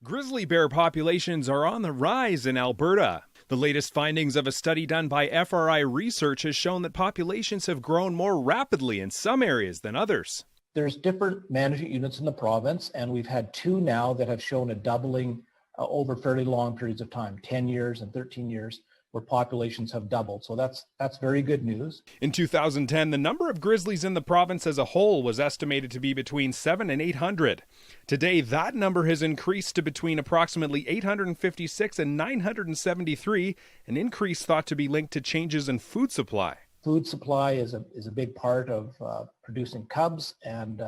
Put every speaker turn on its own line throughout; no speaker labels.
Grizzly bear populations are on the rise in Alberta. The latest findings of a study done by FRI Research has shown that populations have grown more rapidly in some areas than others.
There's different management units in the province, and we've had two now that have shown a doubling over fairly long periods of time, 10 years and 13 years, where populations have doubled. So that's very good news.
In 2010, the number of grizzlies in the province as a whole was estimated to be between 700 and 800. Today, that number has increased to between approximately 856 and 973, an increase thought to be linked to changes in food supply.
Food supply is a big part of producing cubs, and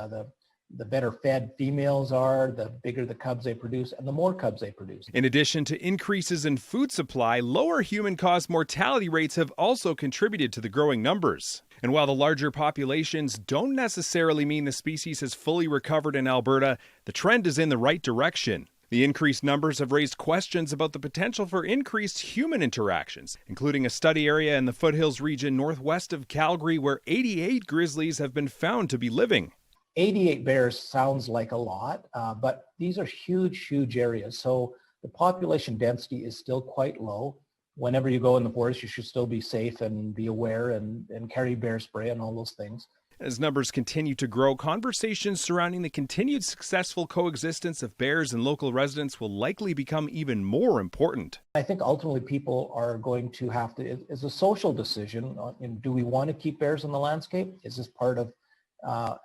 the better fed females are, the bigger the cubs they produce, and the more cubs they produce.
In addition to increases in food supply, lower human-caused mortality rates have also contributed to the growing numbers. And while the larger populations don't necessarily mean the species has fully recovered in Alberta, the trend is in the right direction. The increased numbers have raised questions about the potential for increased human interactions, including a study area in the Foothills region northwest of Calgary where 88 grizzlies have been found to be living.
88 bears sounds like a lot, but these are huge areas. So the population density is still quite low. Whenever you go in the forest, you should still be safe and be aware and carry bear spray and all those things.
As numbers continue to grow, conversations surrounding the continued successful coexistence of bears and local residents will likely become even more important.
I think ultimately people are going to have to, it's a social decision. Do we want to keep bears in the landscape? Is this part of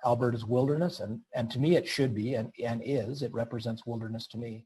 Alberta's wilderness? And to me it should be and is. It represents wilderness to me.